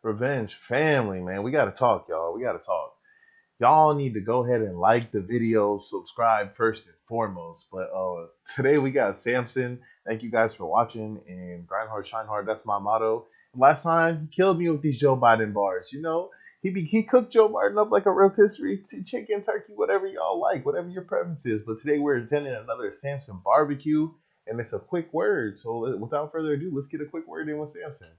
Revenge family, man. We gotta talk, y'all. We gotta talk. Y'all need to go ahead and like the video, subscribe first and foremost. But today we got Sampson. Thank you guys for watching. And grind hard, shine hard. That's my motto. And last time he killed me with these Joe Biden bars. You know, he cooked Joe Biden up like a rotisserie chicken, turkey, whatever y'all like, whatever your preference is. But today we're attending another Sampson barbecue, and it's a quick word. So without further ado, let's get a quick word in with Sampson.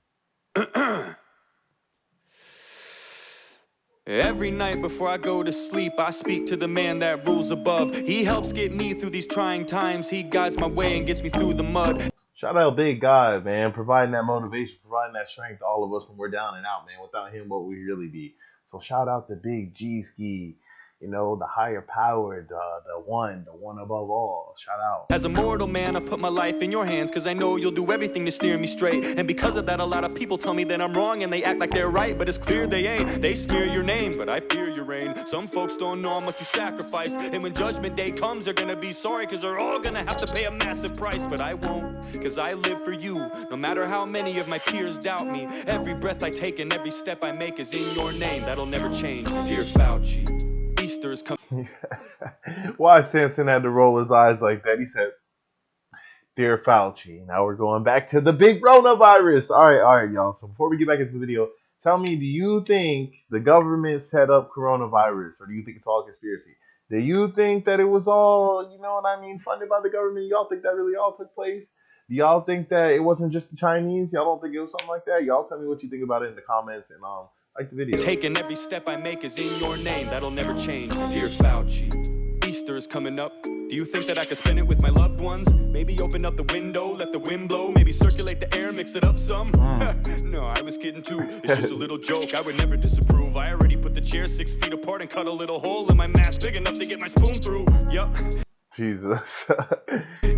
Every night before I go to sleep, I speak to the man that rules above. He helps get me through these trying times. He guides my way and gets me through the mud. Shout out Big God, man, providing that motivation, providing that strength to all of us when we're down and out, man. Without him, what would we really be? So shout out to Big G Ski, you know, the higher power, the one above all. Shout out. As a mortal man, I put my life in your hands, cause I know you'll do everything to steer me straight. And because of that, a lot of people tell me that I'm wrong, and they act like they're right, but it's clear they ain't. They smear your name, but I fear your reign. Some folks don't know how much you sacrificed, and when judgment day comes, they're gonna be sorry, cause they're all gonna have to pay a massive price. But I won't, cause I live for you. No matter how many of my peers doubt me, every breath I take and every step I make is in your name. That'll never change. Dear Fauci, Easter's coming. Why Samson had to roll his eyes like that? He said, Dear Fauci. Now we're going back to the big coronavirus. All right, y'all. So before we get back into the video, tell me, do you think the government set up coronavirus, or do you think it's all conspiracy? Do you think that it was all, you know what I mean, funded by the government? Y'all think that really all took place? Do y'all think that it wasn't just the Chinese? Y'all don't think it was something like that? Y'all tell me what you think about it in the comments, and like the video. Taking every step I make is in your name. That'll never change. Dear Fauci, Easter is coming up. Do you think that I could spend it with my loved ones? Maybe open up the window, let the wind blow. Maybe circulate the air, mix it up some. No, I was kidding too. It's just a little joke. I would never disapprove. I already put the chair 6 feet apart and cut a little hole in my mask big enough to get my spoon through. Yup. Jesus.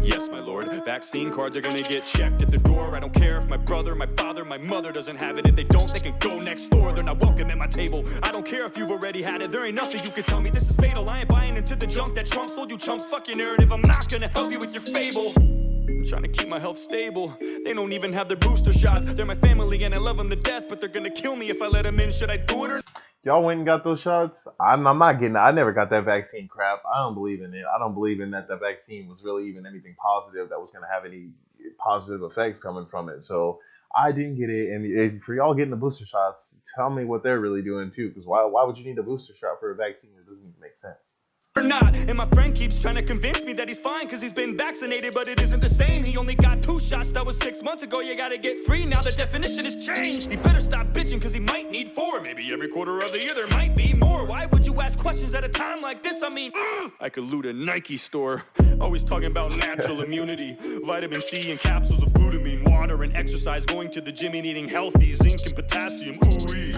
Yes, my lord. Vaccine cards are gonna get checked at the door. I don't care if my brother, my father, my mother doesn't have it. If they don't, they can go next door. They're not welcome at my table. I don't care if you've already had it. There ain't nothing you can tell me. This is fatal. I ain't buying into the junk that Trump sold you chumps. Fuck your narrative. I'm not gonna help you with your fable. I'm trying to keep my health stable. They don't even have their booster shots. They're my family and I love them to death, but they're gonna kill me if I let them in. Should I do it or not? Y'all went and got those shots? I'm not getting it. I never got that vaccine crap. I don't believe in it. I don't believe in that the vaccine was really even anything positive that was going to have any positive effects coming from it. So I didn't get it. And if for y'all getting the booster shots, tell me what they're really doing too. Because why would you need a booster shot for a vaccine that doesn't even make sense? Or not, and my friend keeps trying to convince me that he's fine because he's been vaccinated, but it isn't the same. He only got 2 shots, that was 6 months ago. You gotta get free, now the definition has changed. He better stop bitching because he might need 4. Maybe every quarter of the year there might be more. Why would you ask questions at a time like this? I mean, I could loot a Nike store. Always talking about natural immunity, vitamin C and capsules of glutamine, water and exercise, going to the gym and eating healthy, zinc and potassium. Ooh-wee.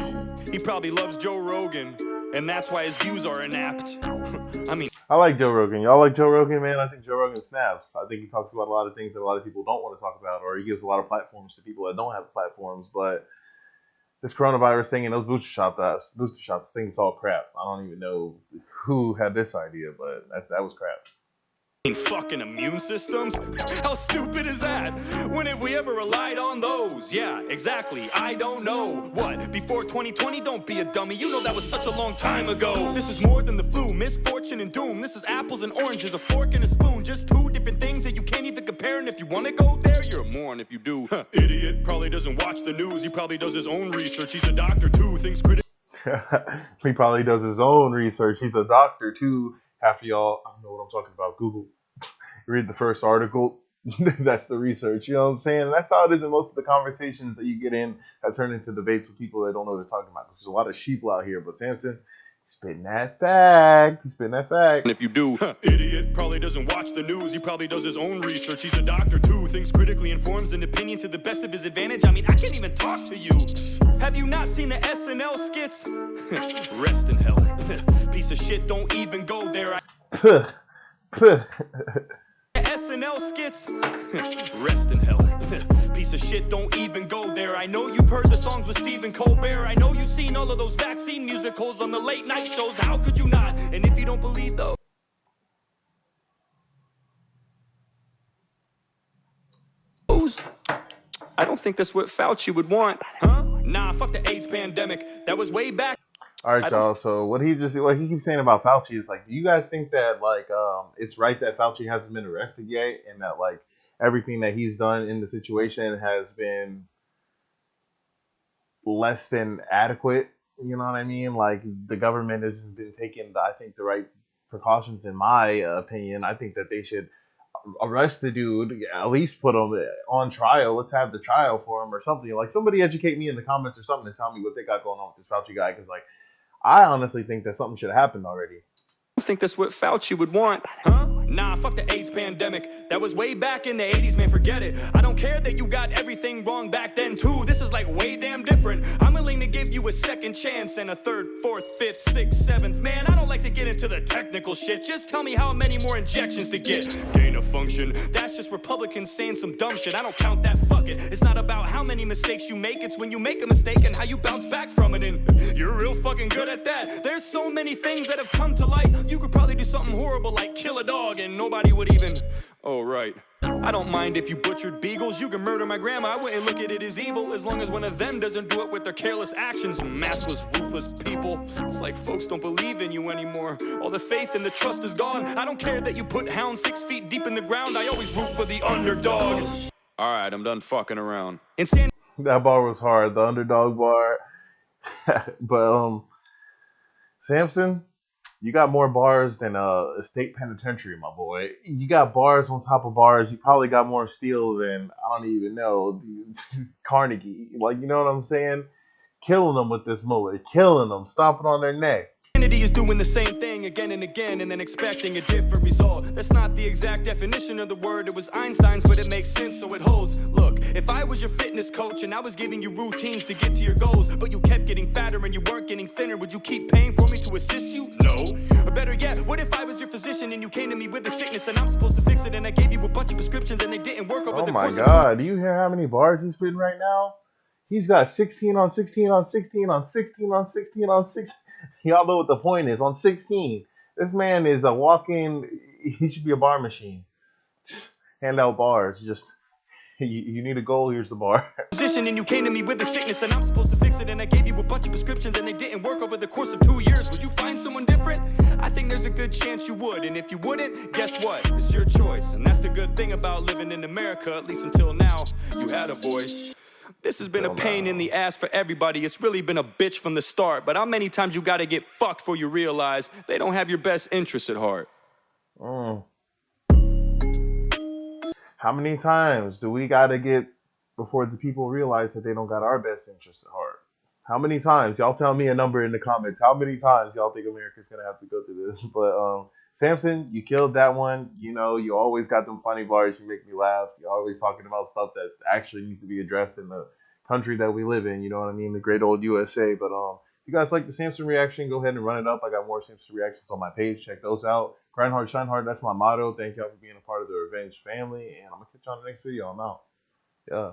He probably loves Joe Rogan, and that's why his views are inapt. I mean, I like Joe Rogan. Y'all like Joe Rogan, man? I think Joe Rogan snaps. I think he talks about a lot of things that a lot of people don't want to talk about, or he gives a lot of platforms to people that don't have platforms. But this coronavirus thing and those booster shots, I think it's all crap. I don't even know who had this idea, but that was crap. Fucking immune systems? How stupid is that? When have we ever relied on those? Yeah, exactly. I don't know. What? Before 2020? Don't be a dummy. You know that was such a long time ago. This is more than the flu, misfortune and doom. This is apples and oranges, a fork and a spoon. Just 2 different things that you can't even compare. And if you want to go there, you're a moron if you do. Idiot. Probably doesn't watch the news. He probably does his own research. He's a doctor too. Thinks critically. He probably does his own research. He's a doctor too. Half of y'all, I don't know what I'm talking about. Google. Read the first article. That's the research. You know what I'm saying? And that's how it is in most of the conversations that you get in that turn into debates with people that don't know what they're talking about. There's a lot of sheep out here, but Sampson, he's spitting that fact. He's spitting that fact. And if you do, idiot, probably doesn't watch the news. He probably does his own research. He's a doctor too. Thinks critically, informs an opinion to the best of his advantage. I mean, I can't even talk to you. Have you not seen the SNL skits? Rest in hell. Piece of shit, don't even go there. SNL skits. Rest in hell. Piece of shit, don't even go there. I know you've heard the songs with Stephen Colbert. I know you've seen all of those vaccine musicals on the late night shows. How could you not? And if you don't believe those, I don't think that's what Fauci would want, huh? Nah, fuck the AIDS pandemic. That was way back. All right, I don't y'all. So what he keeps saying about Fauci is like, do you guys think that like it's right that Fauci hasn't been arrested yet, and that like everything that he's done in the situation has been less than adequate? You know what I mean? Like the government has been taking, I think, the right precautions. In my opinion, I think that they should arrest the dude, at least put him on trial. Let's have the trial for him or something. Like somebody educate me in the comments or something and tell me what they got going on with this Fauci guy, because like I honestly think that something should have happened already. think that's what Fauci would want, huh? Nah, fuck the AIDS pandemic. That was way back in the 80s, man, forget it. I don't care that you got everything wrong back then, too. This is like way damn different. I'm willing to give you a second chance and a third, fourth, fifth, sixth, seventh. Man, I don't like to get into the technical shit. Just tell me how many more injections to get. Gain of function. That's just Republicans saying some dumb shit. I don't count that, fuck it. It's not about how many mistakes you make. It's when you make a mistake and how you bounce back from it. And you're real fucking good at that. There's so many things that have come to light. You could probably do something horrible like kill a dog and nobody would even. Oh, right. I don't mind if you butchered beagles. You can murder my grandma. I wouldn't look at it as evil as long as one of them doesn't do it with their careless actions. Maskless, ruthless people. It's like folks don't believe in you anymore. All the faith and the trust is gone. I don't care that you put hounds 6 feet deep in the ground. I always root for the underdog. All right, I'm done fucking around. That bar was hard, the underdog bar. But Sampson, you got more bars than a state penitentiary, my boy. You got bars on top of bars. You probably got more steel than, I don't even know, Carnegie. Like, you know what I'm saying? Killing them with this mullet, killing them, stomping on their neck. Is doing the same thing again and again and then expecting a different result. That's not the exact definition of the word. It was Einstein's, but it makes sense, so it holds. Look, if I was your fitness coach and I was giving you routines to get to your goals, but you kept getting fatter and you weren't getting thinner, would you keep paying for me to assist you? No. Or better yet, what if I was your physician and you came to me with a sickness and I'm supposed to fix it and I gave you a bunch of prescriptions and they didn't work over the course of... Oh my god, do you hear how many bars he's spitting right now? He's got 16 on 16 on 16 on 16 on 16 on 16. Y'all know what the point is. On 16, this man is a walking. He should be a bar machine. Hand out bars. Just you need a goal. Here's the bar. Position and you came to me with a sickness and I'm supposed to fix it and I gave you a bunch of prescriptions and they didn't work over the course of 2 years. Would you find someone different? I think there's a good chance you would, and if you wouldn't, guess what? It's your choice, and that's the good thing about living in America. At least until now, you had a voice. This has been a pain in the ass for everybody. It's really been a bitch from the start. But how many times you gotta get fucked before you realize they don't have your best interests at heart? How many times do we gotta get before the people realize that they don't got our best interests at heart? How many times? Y'all tell me a number in the comments. How many times y'all think America's gonna have to go through this? But Sampson, you killed that one. You know, you always got them funny bars. You make me laugh. You're always talking about stuff that actually needs to be addressed in the country that we live in. You know what I mean? The great old USA. But if you guys like the Sampson reaction, go ahead and run it up. I got more Sampson reactions on my page. Check those out. Grind hard, shine hard. That's my motto. Thank y'all for being a part of the Revenge family. And I'm going to catch you on the next video. I'm out. Yeah.